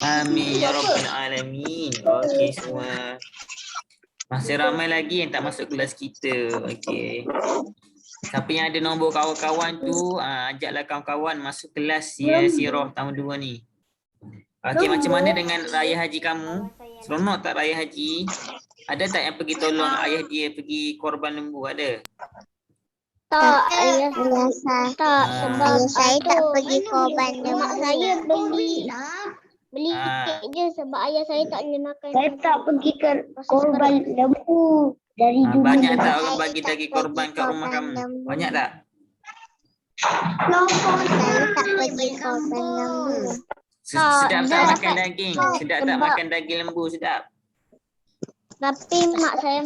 Amin ya rabbal alamin. Okey semua. Masih ramai lagi yang tak masuk kelas kita. Okey. Siapa yang ada nombor kawan-kawan tu, ajaklah kawan-kawan masuk kelas Sirah tahun 2 ni. Okey, macam mana dengan raya haji kamu? Seronok tak raya haji? Ada tak yang pergi tolong ayah dia pergi korban lembu? Ada? Tak, ayah tak sebab Ayah saya tak pergi korban mak lembu. saya beli kek je sebab ayah saya tak boleh makan. Saya tak pergi ke korban lembu dari dulu. Banyak tak Saya orang bagi tak daging pergi korban kat rumah korban kamu? lembu. Banyak tak? Saya tak pergi korban lembu. Sedap tak saya makan tak- daging? Sedap tak sebab- makan daging lembu? Sedap? Tapi mak saya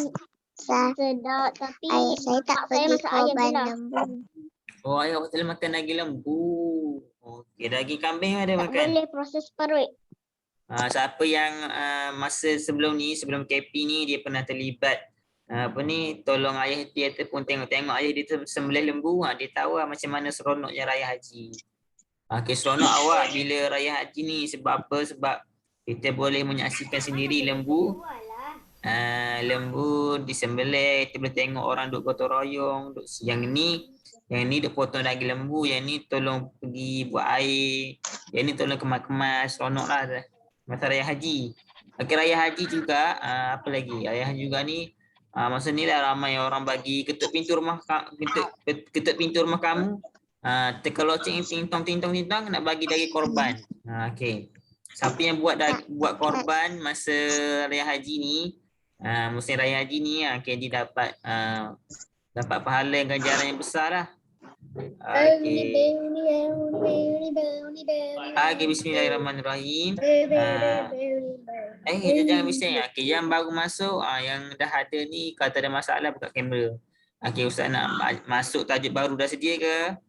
sedap tapi Ayah saya tak mak saya pergi masak ayam je korban lah. lembu. Oh, ayah selalu makan daging lembu. Okey, daging kambing ada Tak makan? boleh proses perut. Siapa yang masa sebelum ni, sebelum KP ni dia pernah terlibat tolong ayah dia ataupun tengok-tengok ayah dia sembelih lembu, dia tahu macam mana seronoknya raya haji. Okey, seronok awak bila raya haji ni sebab apa? Sebab kita boleh menyaksikan sendiri lembu. Lembu disembelih, kita boleh tengok orang duk gotong royong, yang ni duk potong daging lembu, yang ni tolong pergi buat air, yang ni tolong kemas-kemas, seronoklah masa raya haji. Okey, raya haji juga apa lagi? Raya haji juga ni masa ni lah ramai orang bagi ketuk pintu rumah ketuk pintu rumah kamu. Terkeloceng tintong nak bagi daging korban. Okey. Siapa yang buat korban masa raya haji ni, musim raya haji ni, dia dapat pahala ganjaran yang besar lah. Okey. Okey, bismillahirrahmanirrahim. Kita jangan bising. Okey, yang baru masuk, yang dah ada ni, kalau tak ada masalah buka kamera. Okey, Ustaz nak masuk tajuk baru, dah sedia ke?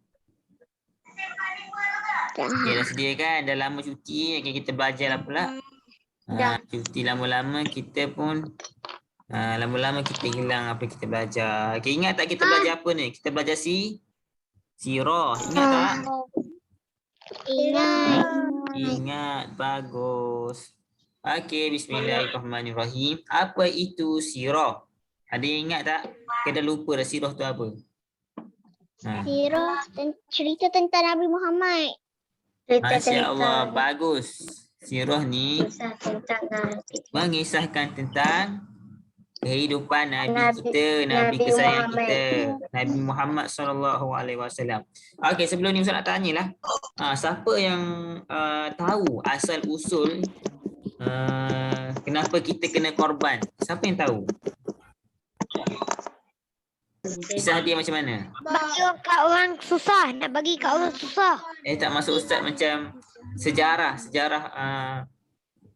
Okey, dah sedia kan? Dah lama cuti, okey, kita belajar lah pula. Cuti lama-lama kita pun lama-lama kita hilang apa yang kita belajar. Okey, ingat tak kita belajar apa ni? Kita belajar Sirah. Ingat tak? Ingat, bagus. Okey, bismillahirrahmanirrahim. Apa itu Sirah? Ada yang ingat tak? Kita dah lupa dah Sirah tu apa? Sirah cerita tentang Nabi Muhammad. Masya Allah, bagus. Sirah ni mengisahkan tentang kehidupan Nabi kita, Nabi kesayang kita, Nabi Muhammad SAW. Okey, sebelum ni Ustaz nak tanyalah, siapa yang tahu asal usul kenapa kita kena korban? Siapa yang tahu? Kisah dia macam mana? Bagi kat orang susah, nak bagi kat orang susah. Tak masuk Ustaz macam sejarah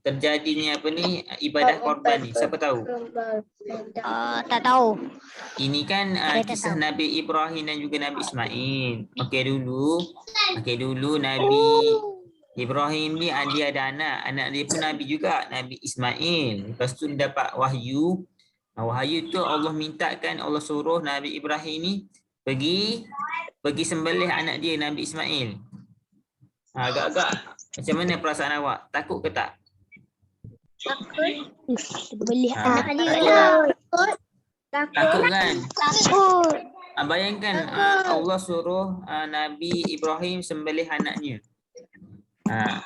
terjadinya ibadah korban ni. Siapa tahu? Tak tahu. Ini kan kisah Nabi Ibrahim dan juga Nabi Ismail. Okey, dulu Nabi Ibrahim ni dia ada anak dia pun Nabi juga, Nabi Ismail. Lepas tu dia dapat wahyu. Wahyu tu Allah mintakan, Allah suruh Nabi Ibrahim ni pergi sembelih anak dia Nabi Ismail. Agak-agak macam mana perasaan awak? Takut ke tak? Beli anak dia. Takut kan? Takut. Bayangkan Allah suruh Nabi Ibrahim sembelih anaknya.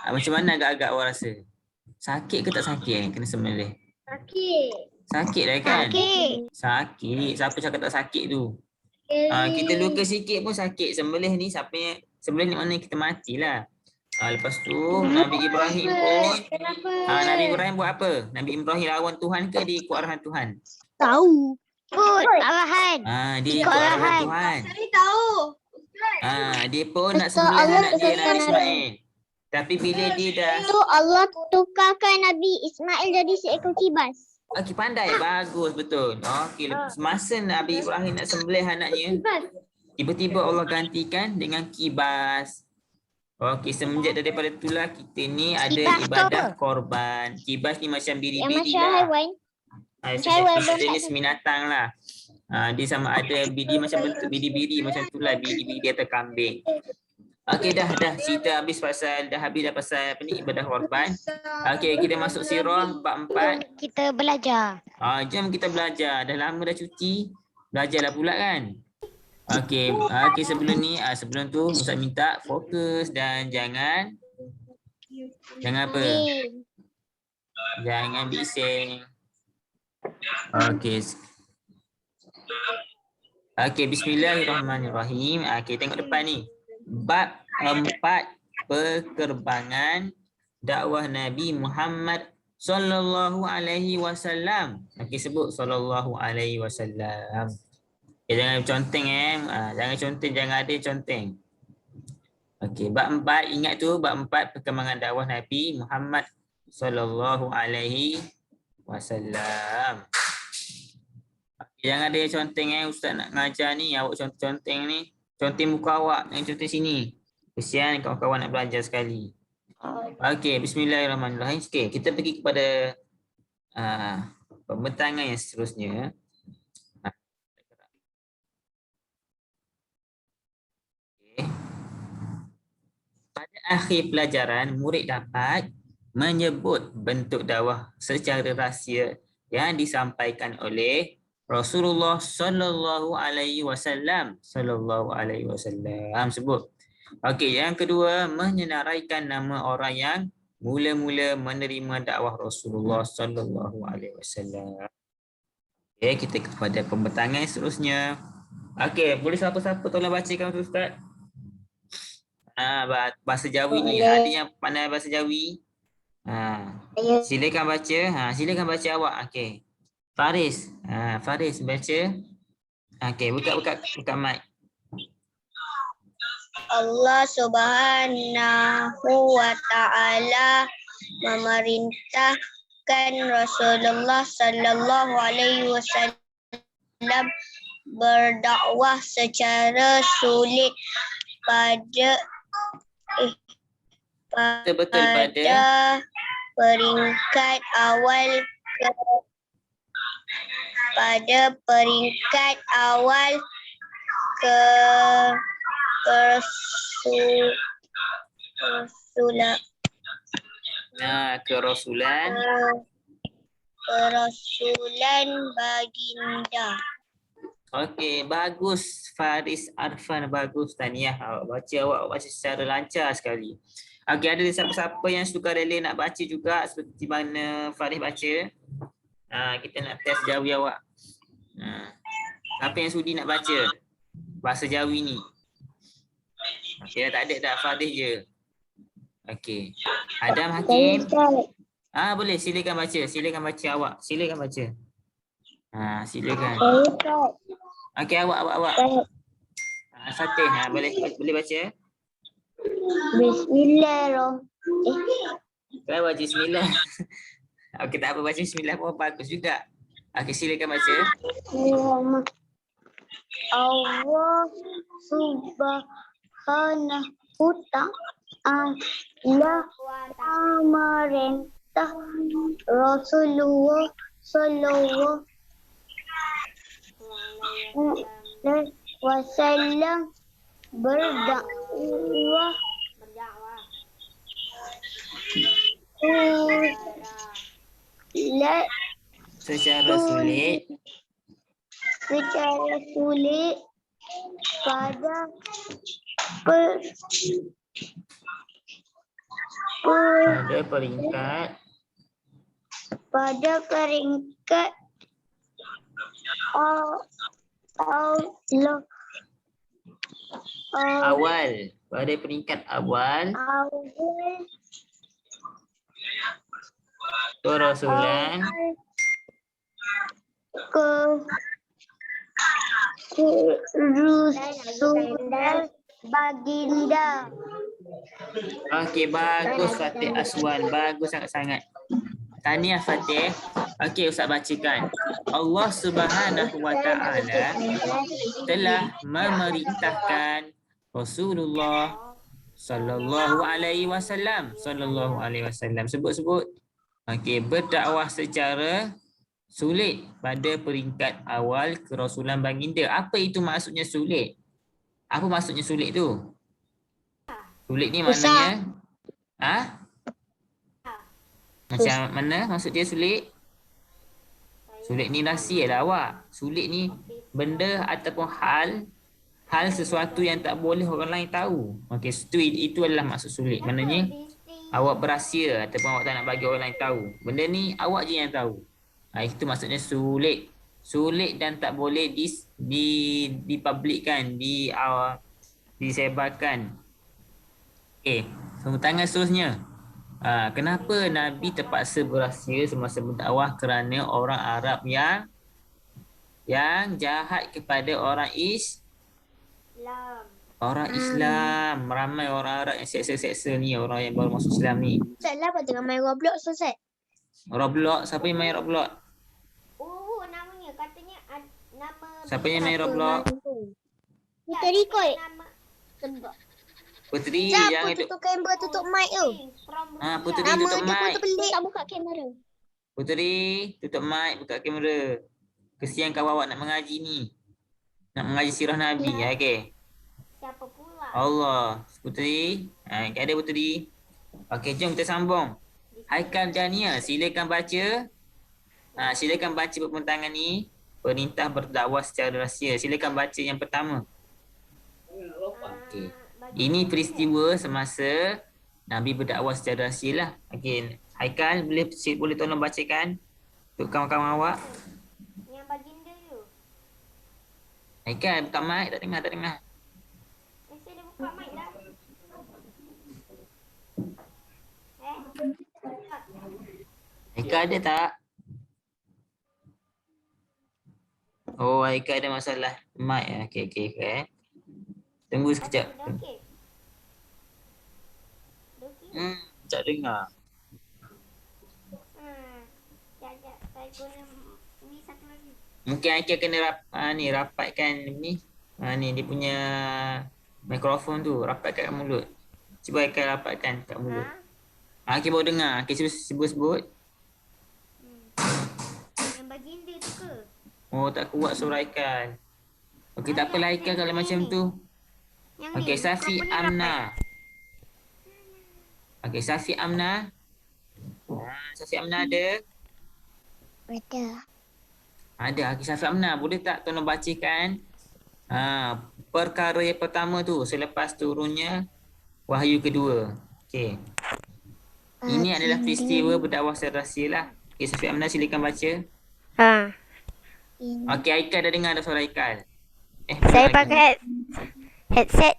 Macam mana agak-agak awak rasa? Sakit ke tak sakit kena sembelih? Sakit lah kan? Sakit. Siapa cakap tak sakit tu? Kita luka sikit pun sakit. Sembelih ni sembelih ni maknanya kita matilah. Lepas tu Nabi Ibrahim pun Nabi Ibrahim buat apa? Nabi Ibrahim lawan Tuhan ke dia ikut arahan Tuhan? Tahu. Ikut arahan. Dia ikut arahan Tuhan. Dia pun nak sembelih anak dia Nabi Ismail. Tapi bila dia dah Allah tukarkan Nabi Ismail jadi seekor kibas. Okey, pandai. Bagus, betul. Okey, masa Nabi Ibrahim nak sembelih anaknya, tiba-tiba Allah gantikan dengan kibas. Okey, semenjak daripada itulah kita ni ada Kibas ibadah korban. Kibas ni macam Yang biri-biri macam lah. haiwan. Jenis binatang lah. Dia sama ada bidi macam bentuk biri-biri macam itulah, biri-biri atau kambing. Okey, dah cerita habis dah pasal apa ni, ibadah korban. Okey, kita masuk sirah bab 4. Kita belajar. Jom kita belajar. Dah lama dah cuti. Belajarlah pula kan. Okey, sebelum tu Ustaz minta fokus dan jangan apa? Jangan bising. Okey. Okey, bismillahirrahmanirrahim. Okey, tengok depan ni. Bab 4, perkembangan dakwah Nabi Muhammad sallallahu alaihi wasallam. Okey, sebut sallallahu alaihi wasallam. Jangan conteng jangan conteng, jangan ada conteng. Okey, bab 4, ingat tu bab 4 perkembangan dakwah Nabi Muhammad sallallahu alaihi wasallam. Jangan ada conteng ustaz nak ngajar ni, awak conteng ni. Conteng muka awak, yang conteng sini. Kesian kawan-kawan nak belajar sekali. Okey, bismillahirrahmanirrahim. Okey, kita pergi kepada pembentangan yang seterusnya. Okay. Pada akhir pelajaran, murid dapat menyebut bentuk dakwah secara rahsia yang disampaikan oleh Rasulullah sallallahu alaihi wasallam. Sebut. Okey, yang kedua, menyenaraikan nama orang yang mula-mula menerima dakwah Rasulullah sallallahu alaihi wasallam. Okey, kita kepada pembentangan seterusnya. Okey, boleh siapa-siapa tolong bacakan tu ustaz? Bahasa Jawi ni, ada yang pandai bahasa Jawi? Silakan baca. Silakan baca awak. Okey. Faris. Faris baca. Okey, buka mic. Allah Subhanahu wa taala memerintahkan Rasulullah sallallahu alaihi wasallam berdakwah secara sulit pada peringkat awal kerasulan baginda. Okey, bagus Faris Arfan, bagus tahniah. Awak baca secara lancar sekali. Okey, ada siapa-siapa yang suka rela nak baca juga seperti mana Faris baca? Kita nak test Jawi awak. Siapa yang sudi nak baca bahasa Jawi ni? Okey, tak ada dah, Faris je. Okey. Adam Hakim. Boleh, silakan baca. Silakan baca awak. Silakan baca. Silakan. Okey, awak. Fatih, boleh baca? Bismillahirrahmanirrahim. Kau baca bismillah. Okey, tak apa, baca bismillah pun bagus juga. Okey, silakan baca. Allah Subhanahu wa ta'ala memerintah Rasulullah sallallahu alaihi wasallam berdakwah secara sulit pada peringkat awal kerasulan baginda. Okey, bagus Fatih Aswan, bagus sangat-sangat. Tahniah Fatih. Okey, Ustaz bacakan. Allah Subhanahu wa taala telah memerintahkan Rasulullah sallallahu alaihi wasallam. Sebut. Okey, berdakwah secara sulit pada peringkat awal kerasulan baginda. Apa itu maksudnya sulit? Apa maksudnya sulit tu? Sulit ni Susah. maknanya macam mana maksud dia sulit? Sulit ni rahsia lah awak. Sulit ni benda ataupun hal sesuatu yang tak boleh orang lain tahu. Okey, itu adalah maksud sulit. Maknanya awak berahsia ataupun awak tak nak bagi orang lain tahu. Benda ni awak je yang tahu. Itu maksudnya sulit. Sulit dan tak boleh dipublikkan, disebarkan. Okey, tangan seterusnya. Kenapa Nabi terpaksa berahsia semasa berdakwah? Kerana orang Arab yang jahat kepada orang Islam. Ramai orang Arab yang seksa-seksa ni, orang yang baru masuk Islam ni. Ustaz lah apa tengah main Roblox Ustaz? Roblox, siapa yang main Roblox? Namanya katanya nama Siapa yang main Roblox? Puteri kot. Puteri Siapa yang tutup kamera, tutup mic tu? Puteri Nama tutup dia pun mic. terpelik. Tak buka kamera. Puteri tutup mic, buka kamera. Kesian kawan awak nak mengaji ni. Nak mengaji sirah Nabi. Okey. siapa pula? Allah. Puteri. Ada Puteri. Okey, jom kita sambung. Haikal Dania, silakan baca. Silakan baca perbentangan ni. Perintah berdakwah secara rahsia. Silakan baca yang pertama. Okey. Ini peristiwa semasa Nabi berdakwah secara rahsia lah. Okey. Haikal, boleh tolong bacakan untuk kawan-kawan awak. Yang baginda tu. Haikal, buka mic. Tak dengar. Mesti dia buka mic dah. Haikal ada tak? Oh, Haikal ada masalah mic. Okey. Tunggu sekejap. Dah okey? Dah okey? Tak dengar. Sekejap. Saya guna ni satu lagi. Mungkin Haikal kena rapatkan ni. Ni dia punya mikrofon tu, rapatkan kat mulut. Cuba Haikal rapatkan kat mulut. Haikal baru dengar. Haikal sebut. Yang baginda tu ke? Oh, tak kuat suara Haikal. Okey, tak apalah Haikal kalau macam tu. Yang Okey, ni. Safi Mikrofon ni Amna. rapat. Okey, Safi Amna. Safi Amna ada? Ada. Okey, Safi Amna, boleh tak tolong bacakan perkara yang pertama tu selepas turunnya wahyu kedua. Okey. Ini adalah peristiwa berdakwah secara rahsia lah. Okey, Safi Amna silakan baca. Okey, Haikal dah dengar dah suara Haikal. Saya pakai headset.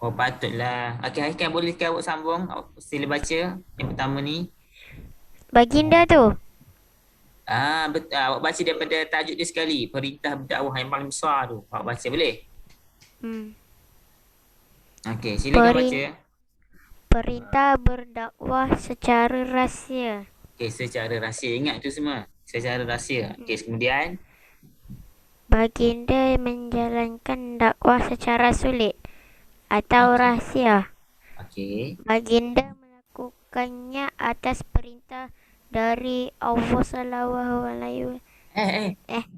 Oh, patutlah. Okey, Haikal boleh ke awak sambung? Sila baca yang pertama ni. Baginda tu. Betul. Awak baca daripada tajuk dia sekali. Perintah berdakwah yang paling besar tu. Awak baca boleh? Okey, silakan baca. Perintah berdakwah secara rahsia. Okey, secara rahsia. Ingat tu semua. Secara rahsia. Okey, kemudian. Baginda menjalankan dakwah secara sulit atau rahsia. Okey. Baginda melakukannya atas perintah dari Allah Sallallahu Alaihi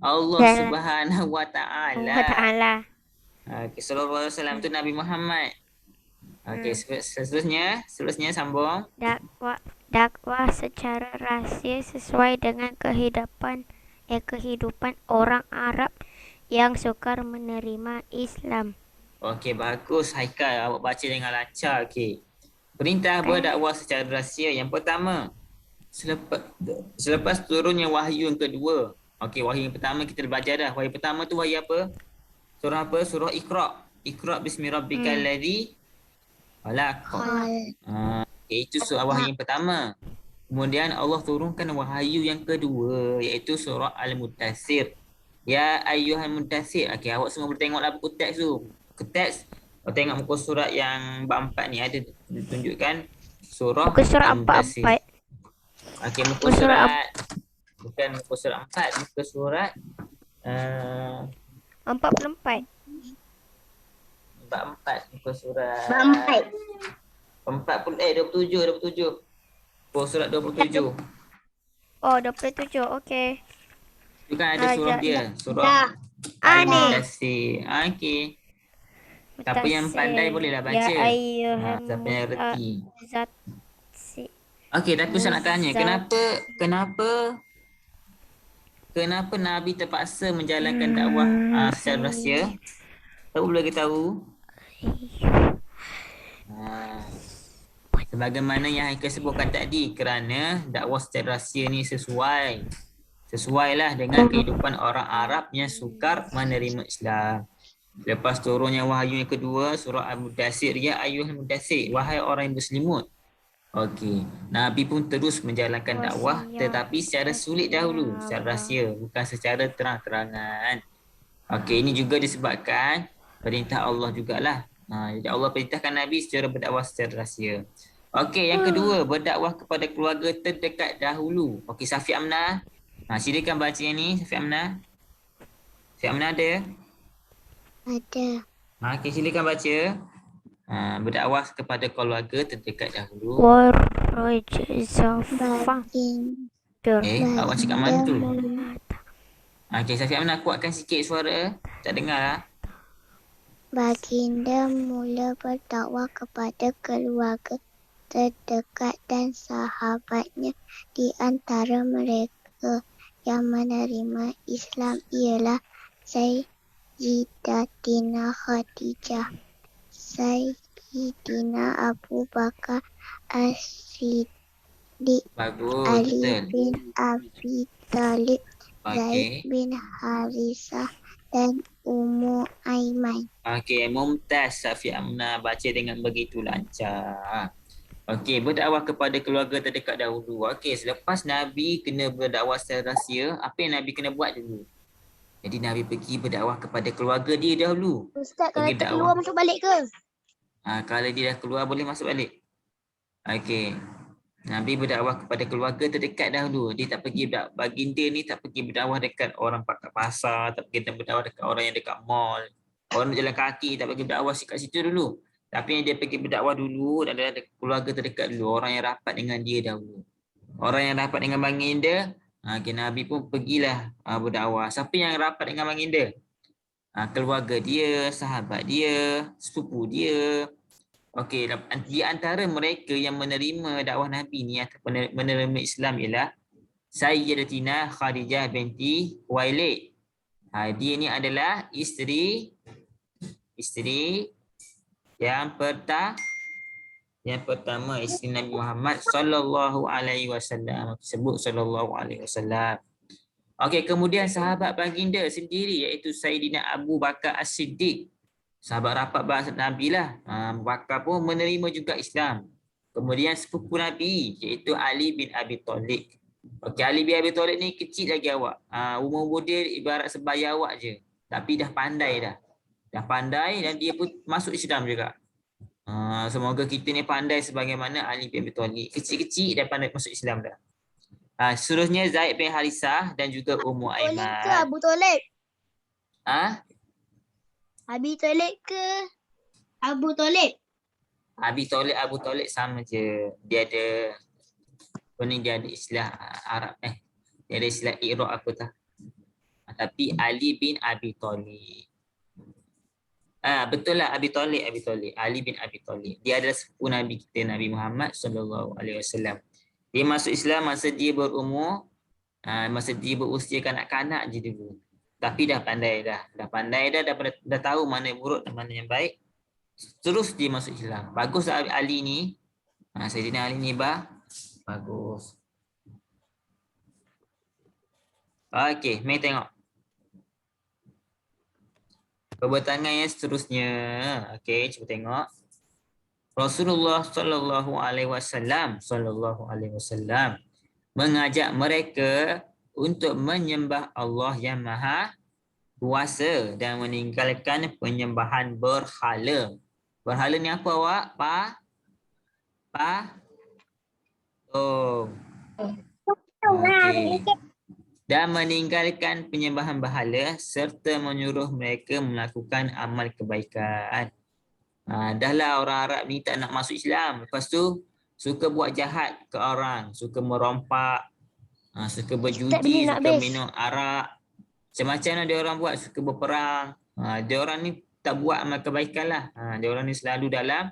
Allah Subhanahu Wa Ta'ala. Okey, sallallahu alaihi wasallam tu Nabi Muhammad. Okey, seterusnya sambung. Dakwah secara rahsia sesuai dengan kehidupan orang Arab yang sukar menerima Islam. Okey, bagus Haikal. Awak baca dengan lancar. Okey. Perintah berdakwah secara rahsia. Yang pertama, selepas turunnya wahyu yang kedua. Okey, wahyu yang pertama kita belajar dah. Wahyu pertama tu wahyu apa? Surah apa? Surah Iqra. Iqra bismi rabbikal ladzi khalaq. Itu surah wahyu yang pertama. Kemudian Allah turunkan wahyu yang kedua, iaitu surah Al-Mudaththir. Ya ayyuhal mudaththir. Okey, awak semua boleh tengoklah buku teks tu. Buku teks, awak tengok muka surat yang bab 4 ni ada ditunjukkan surah Al-Mudaththir. Okey, muka surat bukan muka surat 4, muka surat 44. bab 4, muka surat Bampai. 27. Muka surat 27. Oh, 27. Okey. Itu kan ada surah dia. Surah ni. Al-Mudaththir. Okey. Siapa yang pandai bolehlah baca. Ya ayyuhal Siapa yang reti. muzassir. Okey, tapi saya nak tanya, kenapa Nabi terpaksa menjalankan dakwah secara rahsia? Tahu boleh kita tahu? Sebagaimana yang Haikal sebutkan tadi, kerana dakwah secara rahsia ni sesuailah dengan kehidupan orang Arab yang sukar menerima Islam. Lepas turunnya wahyu yang kedua, surah Al-Mudaththir, ya ayyuhal mudaththir, wahai orang yang berselimut. Okey, Nabi pun terus menjalankan dakwah tetapi secara sulit dahulu, secara rahsia, bukan secara terang-terangan. Okey, ini juga disebabkan perintah Allah jugalah. Jadi Allah perintahkan Nabi secara berdakwah secara rahsia. Okey, yang kedua, berdakwah kepada keluarga terdekat dahulu. Okey, Safi Amna. Silakan baca yang ni, Safi Amna. Safi Amna ada? Ada. Okey, silakan baca. Berdakwah kepada keluarga terdekat dahulu. Awak cakap mana tu? Okey, Safi Amna kuatkan sikit suara. Tak dengar lah. Baginda mula berdakwah kepada keluarga terdekat dan sahabatnya. Di antara mereka yang menerima Islam ialah Sayyidatina Khadijah, Sayyidina Abu Bakar As-Siddiq, Ali bin Abi Thalib, Zaid bin Harisah dan Ummu Aiman. Okey, mumtaz Safi Amna, baca dengan begitu lancar. Okey, berdakwah kepada keluarga terdekat dahulu. Okey, selepas Nabi kena berdakwah secara rahsia, apa yang Nabi kena buat dulu? Jadi Nabi pergi berdakwah kepada keluarga dia dahulu. Ustaz, kalau kita keluar masuk balik ke? Kalau dia dah keluar boleh masuk balik. Okey. Nabi berdakwah kepada keluarga terdekat dahulu. Dia tak pergi baginda ni tak pergi berdakwah dekat orang pakat pasar, tak pergi berdakwah dekat orang yang dekat mall. Orang jalan kaki tak pergi berdakwah kat situ dulu. Tapi yang dia pergi berdakwah dulu adalah keluarga terdekat dulu, orang yang rapat dengan dia dahulu. Orang yang rapat dengan baginda, Nabi pun pergilah berdakwah. Siapa yang rapat dengan baginda? Keluarga dia, sahabat dia, sepupu dia. Okey, di antara mereka yang menerima dakwah Nabi ni, yang menerima Islam ialah Sayyidatina Khadijah binti Khuwailid. Dia ni adalah isteri yang pertama isteri Nabi Muhammad sallallahu alaihi wasallam. Sebut sallallahu alaihi wasallam. Okey, kemudian sahabat baginda sendiri iaitu Sayyidina Abu Bakar As-Siddiq. Sahabat rapat bahasa Nabi lah. Abu Bakar pun menerima juga Islam. Kemudian sepupu Nabi iaitu Ali bin Abi Thalib. Okey, Ali bin Abi Thalib ni kecil lagi awak. Umur dia ibarat sebaya awak je. Tapi dah pandai dah. Dah pandai dan dia pun masuk Islam juga. Semoga kita ni pandai sebagaimana Ali bin Abi Thalib. Kecil-kecil dah pandai masuk Islam dah. Seterusnya Zaid bin Harisah dan juga Ummu Aiman. Ke Abu Thalib? Abi Thalib ke Abu Thalib? Abu Thalib sama je. Dia ada dia ada istilah Arab dia ada istilah Iraq apa tak. Tapi Ali bin Abi Thalib. Betul lah Abi Thalib. Ali bin Abi Thalib. Dia adalah sepupu Nabi kita, Nabi Muhammad sallallahu alaihi wasallam. Dia masuk Islam masa dia berumur masa dia berusia kanak-kanak je dulu. Tapi dah pandai dah tahu mana yang buruk dan mana yang baik. Terus dia masuk Islam. Bagus Ali ni. Sayyidina Ali ni bagus. Okey, mari tengok. Perbuatan yang seterusnya. Okey, cuba tengok. Rasulullah sallallahu alaihi wasallam mengajak mereka untuk menyembah Allah yang Maha Kuasa dan meninggalkan penyembahan berhala. Berhala ni apa awak? Okey. Dan meninggalkan penyembahan berhala serta menyuruh mereka melakukan amal kebaikan. Dahlah orang Arab ni tak nak masuk Islam. Lepas tu suka buat jahat ke orang, suka merompak, suka berjudi, suka minum arak. Macam-macam dia orang buat, suka berperang. Dia orang ni tak buat amal kebaikan lah. Dia orang ni selalu dalam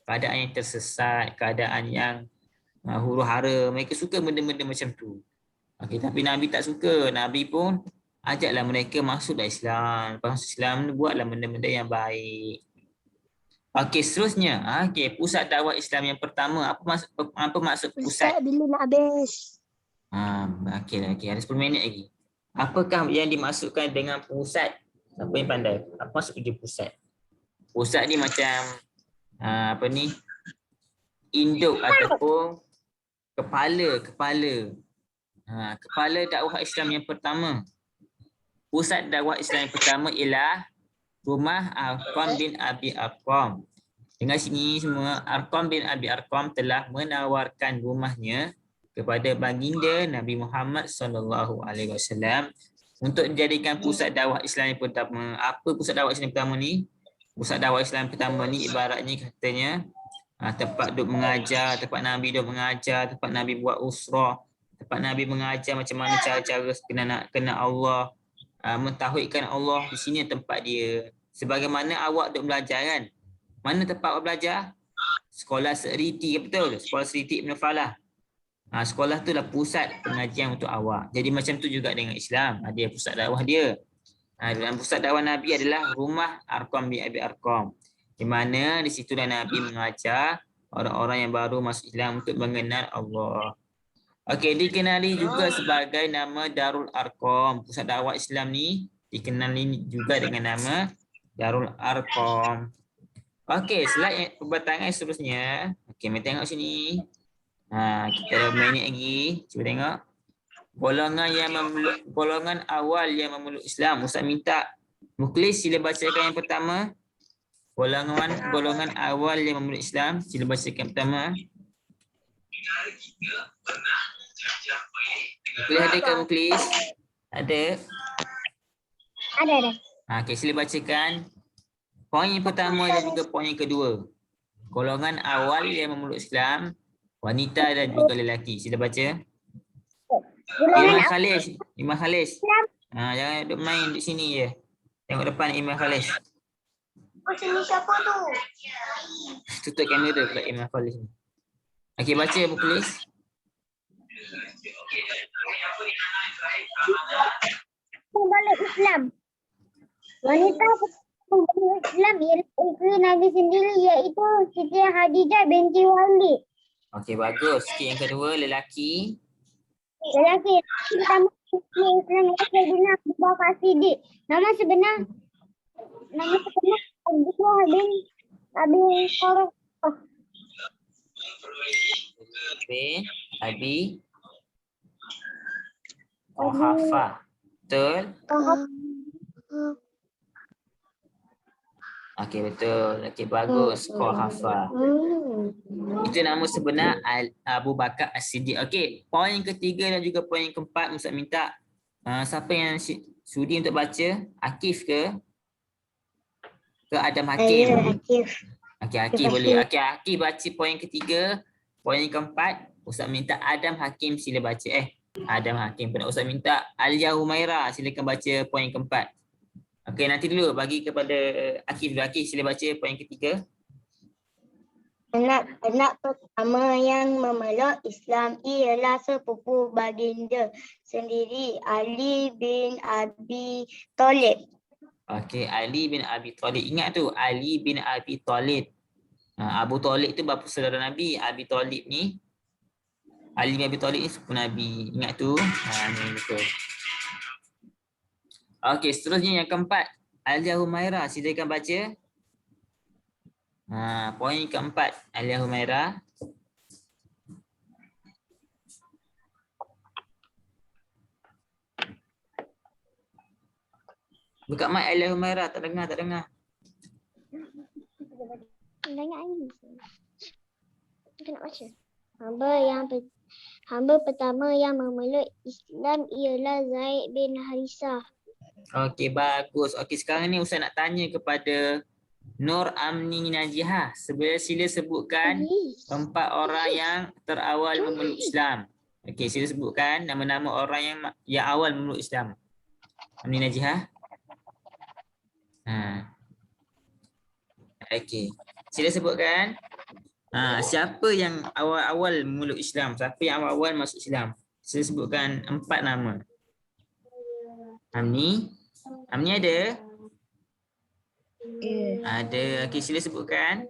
keadaan yang tersesat, keadaan yang huru-hara. Mereka suka benda-benda macam tu. Okey, tapi Nabi tak suka. Nabi pun ajaklah mereka masuk dalam Islam. Masuk Islam ni buatlah benda-benda yang baik. Okey, seterusnya. Okey, pusat dakwah Islam yang pertama. Apa maksud pusat? Ustaz, bila nak habis? Okey, ada 10 minit lagi. Apakah yang dimasukkan dengan pusat? Siapa yang pandai? Apa maksud kerja pusat? Pusat ni macam induk ataupun kepala. Kepala dakwah Islam yang pertama. Pusat dakwah Islam yang pertama ialah rumah Arqam bin Abi Arqam. Dengar sini semua, Arqam bin Abi Arqam telah menawarkan rumahnya kepada baginda Nabi Muhammad SAW untuk dijadikan pusat dakwah Islam yang pertama. Apa pusat dakwah Islam yang pertama ni? Pusat dakwah Islam yang pertama ni ibaratnya katanya tempat duk mengajar, tempat Nabi duk mengajar, tempat Nabi buat usrah, tempat Nabi mengajar macam mana cara-cara kena Allah, mentauhidkan Allah. Di sini tempat dia. Sebagaimana awak duk belajar kan? Mana tempat awak belajar? Sekolah Seriti, betul? Sekolah Seriti Ibn Falah. Sekolah tu lah pusat pengajian untuk awak. Jadi macam tu juga dengan Islam. Dia pusat dakwah dia. Dalam pusat dakwah Nabi adalah rumah Arqam bin Abi Arqam. Di mana di situlah Nabi mengajar orang-orang yang baru masuk Islam untuk mengenal Allah. Okey, dikenali juga sebagai nama Darul Arqam. Pusat dakwah Islam ni dikenali juga dengan nama Darul Arqam. Okey, slide perbatangan seterusnya. Okey, mari tengok sini. Kita ada minit lagi. Cuba tengok. Golongan awal yang memeluk Islam. Ustaz minta Mukhlis sila bacakan yang pertama. Golongan awal yang memeluk Islam. Sila bacakan yang pertama. Mukhlis ada ke Mukhlis? Ada? Ada. Okey, sila bacakan poin yang pertama dan juga poin yang kedua. Golongan awal yang memeluk Islam, wanita dan juga lelaki. Sila baca. Imam Khalis. Jangan duduk main di sini je. Tengok depan Imam Khalis. Sini siapa tu? Tutup kamera pula Imam Khalis ni. Okey, baca Mukhlis. Memeluk Islam. Wanita memeluk Islam ialah isteri Nabi sendiri, iaitu Siti Khadijah binti Khuwailid. Okey, bagus. Sikit yang kedua, lelaki. Lelaki pertama Islam ialah Sayyidina Abu Bakar Siddiq. Nama sebenar Abdullah bin Abi Quhafah. Betul? Okey, betul. Okey, bagus. Quhafah. Itu nama sebenar Abu Bakar As-Siddiq. Okey, poin yang ketiga dan juga poin yang keempat, Ustaz minta siapa yang sudi untuk baca? Akif ke Adam Hakim? Akif. Okey, Akif boleh. Okey, Akif baca poin yang ketiga. Poin yang keempat, Ustaz minta Adam Hakim sila baca. Adam Hakim pula. Ustaz minta Alia Humaira silakan baca poin yang keempat. Okey, nanti dulu bagi kepada Akif dulu. Akif sila baca poin yang ketiga. Anak pertama yang memeluk Islam ialah sepupu baginda sendiri, Ali bin Abi Thalib. Okey, Ali bin Abi Thalib. Ingat tu, Ali bin Abi Thalib. Abu Thalib tu bapa saudara Nabi. Abi Thalib ni, Ali bin Abi Thalib ni sepupu Nabi. Ingat tu? Ni betul. Okey, seterusnya yang keempat. Alia Humaira, silakan baca. Poin keempat, Alia Humaira. Buka mic Alia Humaira, tak dengar. Dengar ni. Kita nak baca. Hamba pertama yang memeluk Islam ialah Zaid bin Harisah. Okey, bagus. Okey, sekarang ni Ustaz nak tanya kepada Nur Amni Najihah. Sila sebutkan 4 orang yang terawal memeluk Islam. Okey, sila sebutkan nama-nama orang yang awal memeluk Islam. Amni Najihah. Okey. Sila sebutkan. Siapa yang awal-awal memeluk Islam? Siapa yang awal-awal masuk Islam? Sila sebutkan 4 nama. Amni? Amni ada? Ada. Okey, sila sebutkan.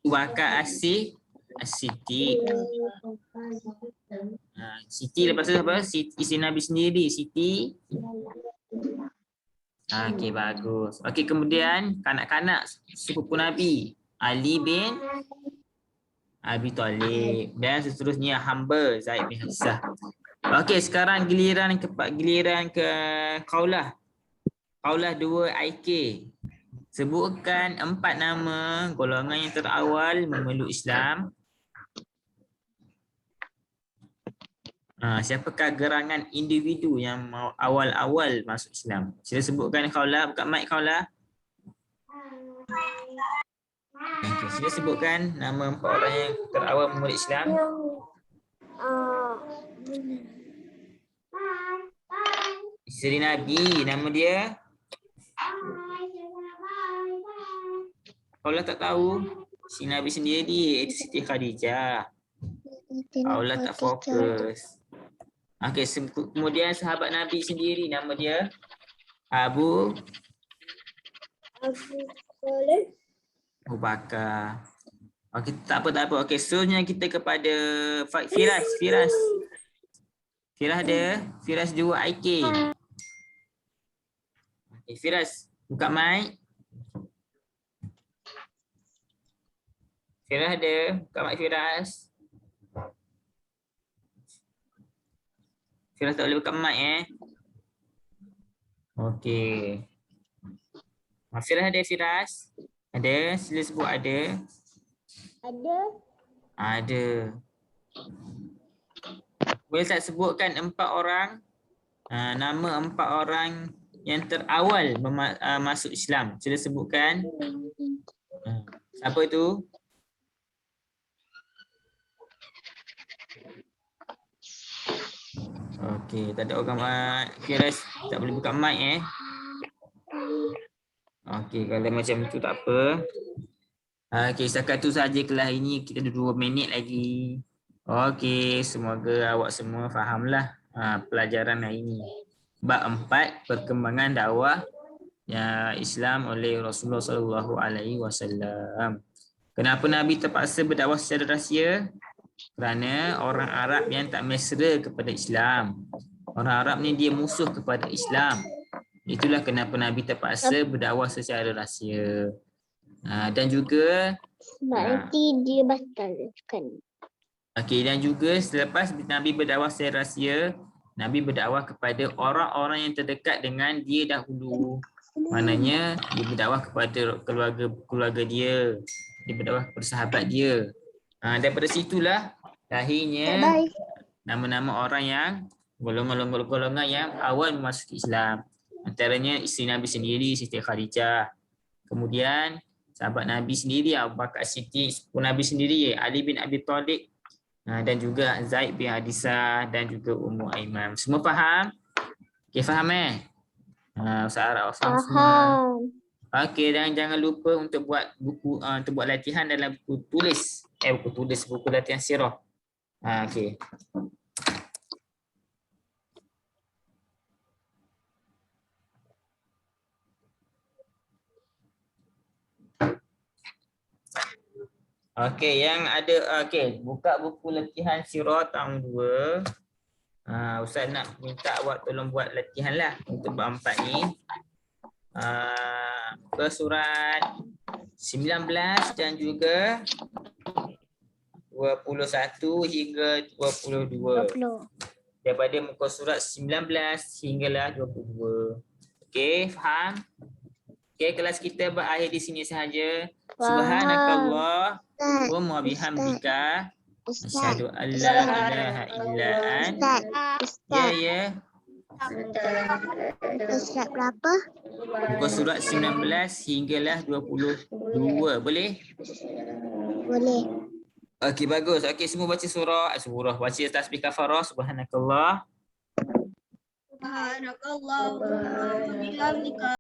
Bakar Asih, Siti. Siti lepas tu apa? Siti, isteri Nabi sendiri, Siti. Okey, bagus. Okey, kemudian kanak-kanak sepupu Nabi, Ali bin Abi Talib dan seterusnya hamba Zaid bin Harisah. Okey, sekarang giliran ke Qaulah. Qaulah 2 IK. Sebutkan 4 nama golongan yang terawal memeluk Islam. Siapakah gerangan individu yang awal-awal masuk Islam? Sila sebutkan Qaulah, buka mic Qaulah. Okay, sila sebutkan nama 4 orang yang terawal memeluk Islam. Isteri Nabi, nama dia? Qaulah tak tahu. Si Nabi sendiri, itu Siti Khadijah. Qaulah tak fokus. Okey, kemudian sahabat Nabi sendiri, nama dia Abu Bakar. Okey, tak apa. Okey, seterusnya kita kepada Firas. Firas ada? Firas 2 IK. Okey, Firas, buka mic. Firas ada? Buka mic Firas. Firas tak boleh buka mic Okey. Firas ada, Firas? Ada? Sila sebut ada. Ada. Boleh tak sebutkan 4 orang? Nama 4 orang yang terawal masuk Islam. Sila sebutkan. Siapa itu? Okey, tak ada orang Firas tak boleh buka mic Okey, kalau macam tu tak apa. Okey, setakat tu saja kelas ini. Kita ada 2 minit lagi. Okey, semoga awak semua fahamlah pelajaran hari ini. Bab 4, perkembangan dakwah Islam oleh Rasulullah SAW. Kenapa Nabi terpaksa berdakwah secara rahsia? Kerana orang Arab yang tak mesra kepada Islam. Orang Arab ni dia musuh kepada Islam. Itulah kenapa Nabi terpaksa berdakwah secara rahsia. Dan juga sebab nanti dia batalkan. Okey, dan juga selepas Nabi berdakwah secara rahsia, Nabi berdakwah kepada orang-orang yang terdekat dengan dia dahulu. Maknanya dia berdakwah kepada keluarga dia. Dia berdakwah kepada sahabat dia. Daripada situlah lahirnya nama-nama orang yang golongan yang awal memasuki Islam. Antaranya isteri Nabi sendiri, Siti Khadijah. Kemudian sahabat Nabi sendiri, Abu Bakar Siddiq, sepupu Nabi sendiri, Ali bin Abi Talib, dan juga Zaid bin Harisah dan juga Ummu Aiman. Semua faham? Okey, faham Ustaz Araf semua. Okey, dan jangan lupa untuk buat latihan dalam buku tulis. Buku latihan sirah. Okey. Okey, yang ada buka buku latihan sirah tahun 2. Ustaz nak minta awak tolong buat latihan lah untuk bab 4 ni. Ke surat 19 dan juga 21 hingga 22. Daripada muka surat 19 hinggalah 22. Okey, faham? Okey, kelas kita berakhir di sini sahaja. Subhanakallah wa bihamdika asyhadu an la ilaha illa anta. Ya. Surat berapa? Muka surat 19 hinggalah 22. Boleh? Boleh. Okey, bagus. Okey, semua baca surah. Baca tasbih kafarah. Subhanakallah Subhanakallahumma wa bihamdika